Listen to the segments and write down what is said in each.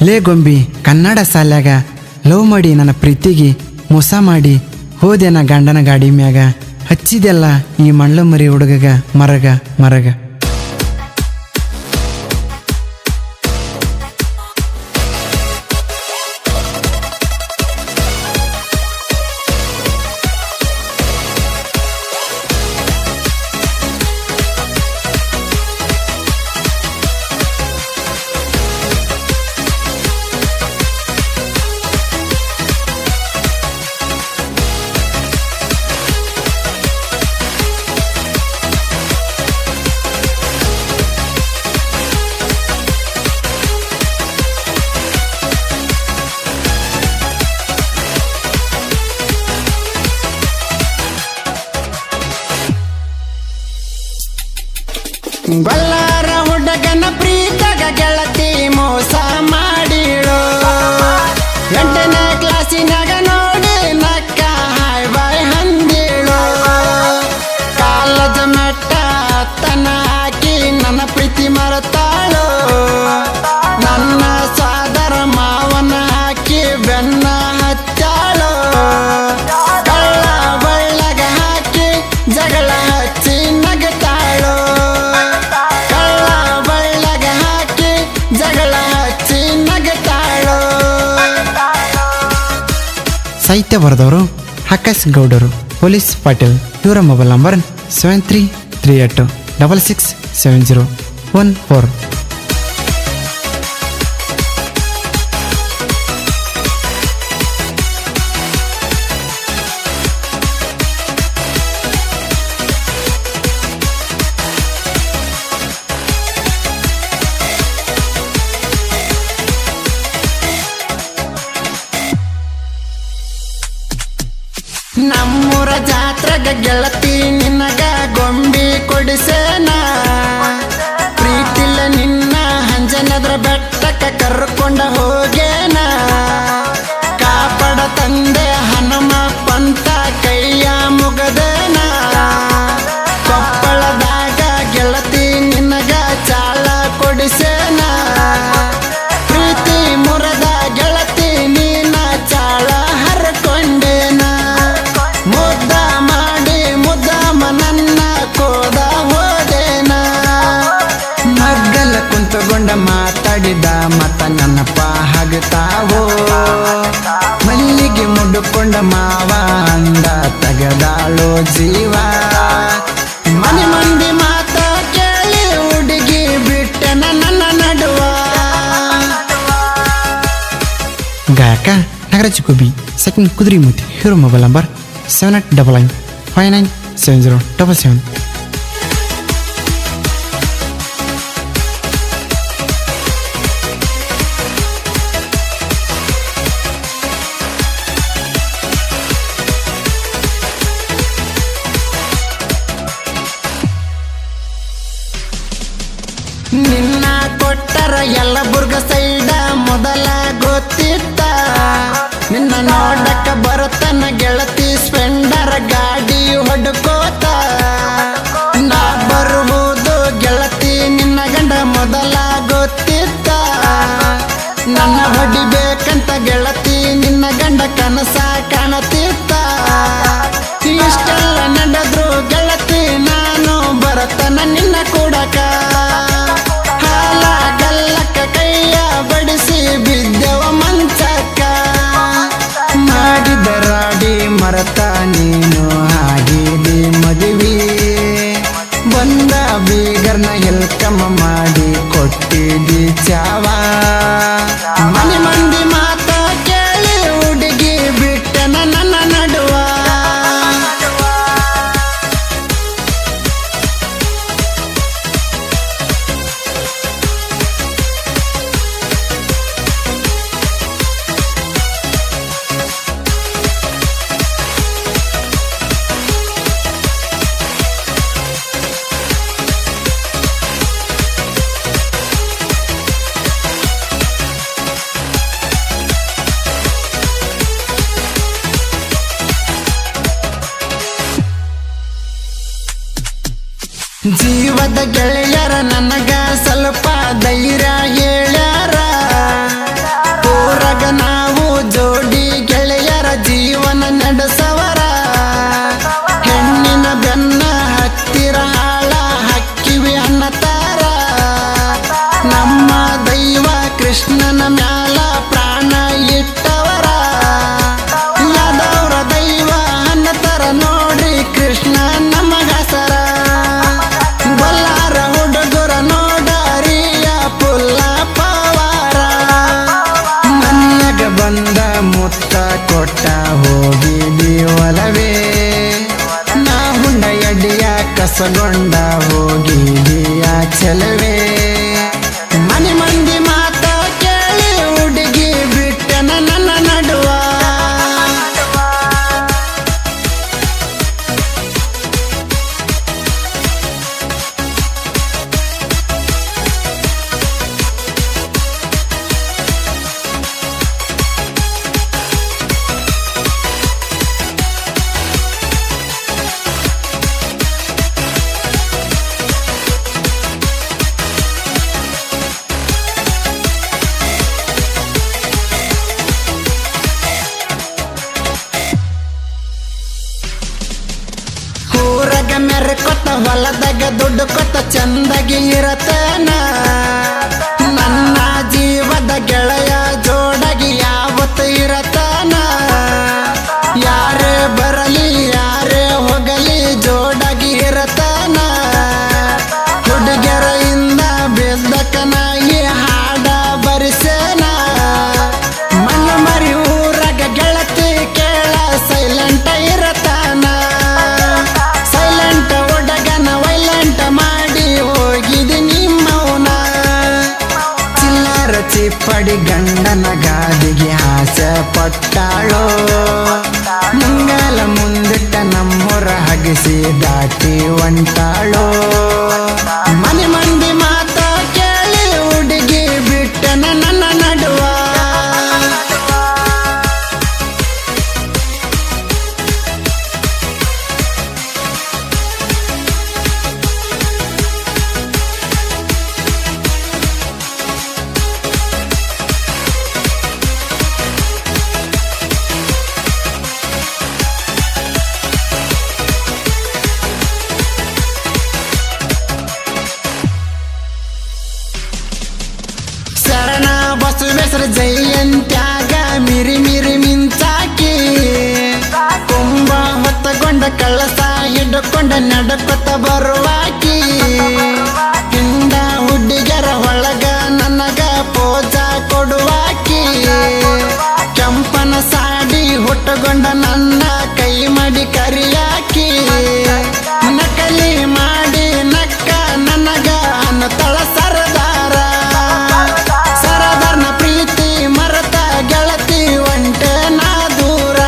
ಲೇ ಗೊಂಬಿ ಕನ್ನಡ ಸಾಲ್ಯಾಗ ಲವ್ ಮಾಡಿ ನನ್ನ ಪ್ರೀತಿಗೆ ಮೋಸ ಮಾಡಿ ಹೋದೆ ನಾ ಗಂಡನ ಗಾಡಿ ಮ್ಯಾಗ ಹಚ್ಚಿದೆಲ್ಲ ಈ ಮಳ್ಳ ಮರಿ ಹುಡುಗಗ ಮರಗ ಮರಗ. ಬಲ್ಲಾರ ಹುಡುಗನ ಪ್ರೀತಗ ಗೆಳತಿ ಮೋಸ ಮಾಡಿಳು. 8ನೇ ಕ್ಲಾಸಿನಾಗ ನೋಡಿ ನಕ್ಕ ಹಾಯ್ ಬಾಯ್ ಹಂದಿಳು. ಕಾಲೇಜ್ ಮೆಟ್ಟ ತನ ಹಾಕಿ ನನ್ನ ಪ್ರೀತಿ ಮರೆತಾಳು. ನನ್ನ ಸೋದರ ಮಾವನ ಹಾಕಿ ಬೆನ್ನ ಹತ್ತಾಳು. ಕಳ್ಳ ಬಳ್ಳಗ ಹಾಕಿ ಜಗಳ ಹಚ್ಚಿ ನಗತಾಳು. ಸಾಹಿತ್ಯ ಬರೆದವರು ಆಕಾಶ್ ಗೌಡರು, ಪೊಲೀಸ್ ಪಾಟೀಲ್. ಇವರ ಮೊಬೈಲ್ ನಂಬರ್ 7338667014. ನಮ್ಮೂರ ಜಾತ್ರೆಗ ಗೆಳತಿ ನಿನಗ ಗೊಂಬಿ ಕೊಡಿಸೇನ. ಪ್ರೀತಿಲ್ಲ ನಿನ್ನ ಹಂಜನದ್ರ ಬೆಟ್ಟಕ್ಕ ಕರ್ಕೊಂಡ ಹೋಗೇನ. ಕಾಪಾಡ ತಂದೆ ಹನುಮಪ್ಪಂತ ಕೈಯ ಮುಗದೇನ. ಕೊಪ್ಪಳದಾಗ ಗೆಳತಿ ನಿನಗ ಚಾಳ ಕೊಡಿಸೇನ. ಪ್ರೀತಿ ಮುರದ ಗೆಳತಿ ನೀನ ಚಾಳ ಹರ್ಕೊಂಡೇನ. ಮುದ್ದ ಮಾಡಿ ಮುದ್ದಮ್ಮ ನನ್ನ ಕೋದ ಹೋದೇನ. ಮಗ್ಗಲ ಕುಂತುಕೊಂಡ ಮಾತಾಡಿದ ಮತ ನೆನಪ ಹಗತಾವೋ. ಮಲ್ಲಿಗೆ ಮುಡ್ಕೊಂಡ ಮಾವ ಅಂದ ತಗದಾಳೋ ಜೀವ. ಮನೆ ಮಂದಿ ಮಾತ ಕೇಳಿ ಹುಡುಗಿ ಬಿಟ್ಟನ ನನ್ನ ನಡುವ. ಗಾಯಕ ನಾಗರಾಜ್ ಗೋಬಿ, ಸೆಕೆಂಡ್ ಕುದುರೆಮೂತಿ. Hero mobile number 7899597077. ನಿನ್ನ ಕೊಟ್ಟರ ಎಲ್ಲ ಬುರ್ಗ ಸೈಡ ಮೊದಲ ಗೊತ್ತಿತ್ತ. ನಿನ್ನ ನೋಡಕ್ಕ ಬರುತ್ತನ ಗೆಳತಿ ಸ್ಪೆಂಡರ್ ಗಾಡಿ ಹೊಡ್ಕೋತ. ನಾ ಬರುವುದು ಗೆಳತಿ ನಿನ್ನ ಗಂಡ ಮೊದಲ ಗೊತ್ತಿತ್ತ. ನನ್ನ ಹೊಡಿಬೇಕಂತ ಗೆಳತಿ ನಿನ್ನ ಗಂಡ ಕನಸ ಕಾಣತಿತ್ತ. ಇಷ್ಟೆಲ್ಲ ನಡೆದ್ರು ಗೆಳತಿ ನಾನು ಬರತನ ನಿನ್ನ ಕೂಡಕ. ಹಾಲ ಗಲ್ಲಕ್ಕ ಕೈಯ ಬಡಿಸಿ ಬಿದ್ದೆವ ಮಂಚಕ್ಕ. ಮಾಡಿದರಾಡಿ ಮರತ ನೀನು ಆಗಿದಿ ಮದುವೆ. ಬಂದ ಬೀಗರ್ನ ಎಲ್ಕಮ್ಮ ಮಾಡಿ ಕೊಟ್ಟಿದಿ ಚಾವ. ಮನೆ ಮಂದಿ ಮಾತ ಕೇಳಿ ಹುಡುಗಿ ಬಿಟ್ಟನ ನನ್ನ ನಡುವ. ಜೀವದ ಗೆಳೆಯರ ನನಗ ಸ್ವಲ್ಪ ಧೈರ್ಯ ಹೇಳ್ಯಾರ. ಕೃಷ್ಣನ ಮ್ಯಾಲ ಪ್ರಾಣ ಇಟ್ಟವರ ಯಾದವ್ರ ದೈವ ಅನ್ನತರ ನೋಡ್ರಿ ಕೃಷ್ಣ ನಮಗಸರ ಬಲ್ಲಾರ ಹುಡುಗರ ನೋಡರಿಯ ಪುಲ್ಲ ಪವಾರ ಮನ್ಯಾಗ ಬಂದ ಮುತ್ತ ಕೊಟ್ಟ ಹೋಗಿದಿ ಒಲವೇ ನಾ ಹುಂಡ ಎಡಿಯ ಕಸಗೊಂಡ ಹೋಗಿದಿಯ ಚೆಲವೇ ಮನೆ ಮಂದಿ ಮಾತ ಕೇಳಿ ಹುಡುಗಿ ಬಿಟ್ಟನ ನನ್ನ ನಡುವ ಊರಗ ಮೆರಕೊತ್ತ ಹೊಲದಾಗ ದುಡ್ಡು ಕೊತ್ತ ಚಂದಗಿ ಇರತನ ನನ್ನ ಜೀವದ ಗೆಳೆಯ ಜೋಡಗಿ ಯಾವತ್ತು ಇರತನ ಯಾರೇ ಬರಲಿ ಯಾರೇ ಹೋಗಲಿ ಜೋಡಗಿ ಇರತನ ಹುಡುಗರ ಇಂದ ಬೆದ್ದಕನ ಈ ಹಾಡ ಬರಿಸೇನ ಮಣ್ಣು ಮರಿ ಊರಗ ಗೆಳತಿ ಕೇಳ ಸೈಲೆಂಟ ಇರತನ ಸೈಲೆಂಟ್ ಹುಡುಗನ ವೈಲೆಂಟ್ ಮಾಡಿ ಹೋಗಿದಿ ನಿಮ್ಮವನ ಚಿಲ್ಲರ ಚಿಪ್ಪಡಿ ಗಂಡನ ಗಾದಿಗೆ ಆಸೆ ಪಟ್ಟಾಳೋ ಮುಂಗಾಲ ಮುಂದಿಟ್ಟ ನಮ್ಮೂರ ಹಗಿಸಿ ದಾಟಿ ಒಂಟಾಳೋ ಮನೆ ಮಂದಿ ಮಾತ ಕೇಳಿ ಹುಡುಗಿ ಬಿಟ್ಟನ ನನ್ನ ನಡುವ ಶರಣ ಬಸವೇಶ್ವರ ಜಯಂತ್ಯಾಗ ಮಿರಿ ಮಿರಿ ಮಿಂಚಾಕಿ ಕುಂಭ ಹೊತ್ತಗೊಂಡ ಕಳಸ ಹಿಡ್ಕೊಂಡ ನಡ್ಕೊತ ಬರುವಾಕಿ ಹಿಂದ ಹುಡುಗರ ಒಳಗ ನನಗ ಪೋಜ ಕೊಡುವಾಕಿ ಕೆಂಪನ ಸಾಡಿ ಹುಟ್ಟುಗೊಂಡ ನನ್ನ ಕೈ ಮಾಡಿ ಕರಿಯಾಕಿ ನಕಲಿ ಮಾಡಿ ನಕ್ಕ ನನಗ ಅನ್ನತಳ ಸರದಾರ ಸರದಾರ್ನ ಪ್ರೀತಿ ಮರತ ಗೆಳತಿ ಒಂಟೆ ನಾ ದೂರ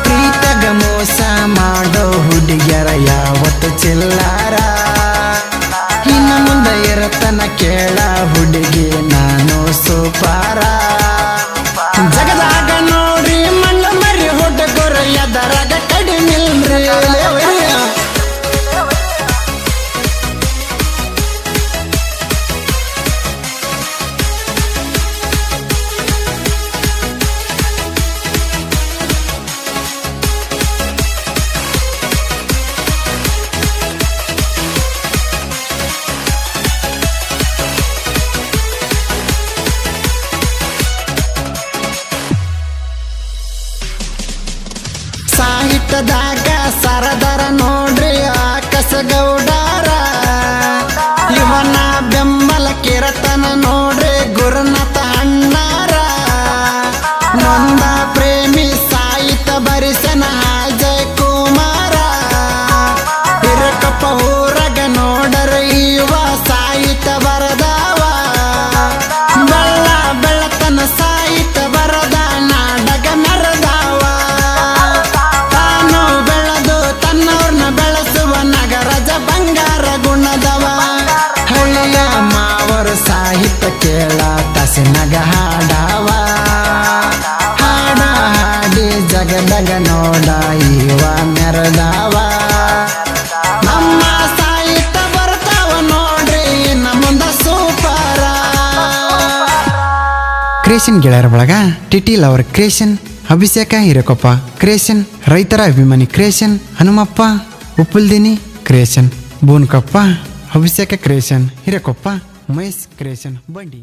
ಪ್ರೀತಗ ಮೋಸ ಮಾಡೋ ಹುಡುಗಿಯರ ಯಾವತ್ತು ಚಿಲ್ಲಾರ ಇನ್ನು ಮುಂದೆ ಇರತನ ಕೇಳ ಹುಡುಗಿ ನಾನು ಸೂಪಾರ ಜಗದಾಗ ನೋಡ್ರಿ ಮಣ್ಣು ಮರಿ ಹುಡುಗರು ಎದರಾಗ ಕಡಿಮಿಲ್ರಿ ಸಾಹಿತ್ಯದಾಗ ಸರದಾರ ನೋಡ್ರಿ ಆಕಸಗೌಡರ ಇವನ ಬೆಂಬಲ ಕಿರತನ ನೋಡ್ರಿ ಗುರುನಾಥ ಅಣ್ಣಾರ ನೊಂದ ಪ್ರೇಮಿ ಸಾಹಿತ್ಯ ಬರಿಸನ ಅಜಯ್ ಕುಮಾರ ಹಿರಕಪ್ಪ ಊರಗ ನೋಡರ ಇವ ಸಾಹಿತ್ಯ ಬರದವ ಬೆಳ್ಳ ಬೆಳತನ ಸಾಹಿತ್ಯ ಬರದ ನಾಡಗ ಮೆರದವ ತಾನು ಬೆಳೆದು ತನ್ನವ್ರನ್ನ ಬೆಳೆಸುವ ನಗರಜ ಬಂಗಾರ ಗುಣದವ ಹಳ್ಳಿಯ ಮಾವರು ಸಾಹಿತ್ಯ ಕೇಳ ತಸಿನಗ ಹಾಡವ ಹಾಡ ಹಾಡಿ ಜಗದಗ ನೋಡ ಇವ ಮೆರದವ ನಮ್ಮ ಸಾಹಿತ್ಯ ಬರ್ತಾವ ನೋಡ್ರಿ ಇನ್ನ ಮುಂದ ಸೂಪರ ಕ್ರಿಯೇಷನ್ ಗೆಳೆಯರ ಬಳಗ ಟಿಟಿ ಲವರ್ ಕ್ರಿಯೇಷನ್ ಅಭಿಷೇಕ ಹಿರೇಕೊಪ್ಪ ಕ್ರಿಯೇಷನ್ ರೈತರ ಅಭಿಮಾನಿ ಕ್ರಿಯೇಷನ್ ಹನುಮಪ್ಪ ಉಪ್ಪುಲ್ದಿನಿ ಕ್ರಿಯೇಷನ್ ಬೂನ್ಕಪ್ಪ ಅಭಿಷೇಕ ಕ್ರಿಯೇಷನ್ ಹಿರೇಕೊಪ್ಪ ಮಹೇಶ್ ಕ್ರಿಯೇಷನ್ ಬಂಡಿ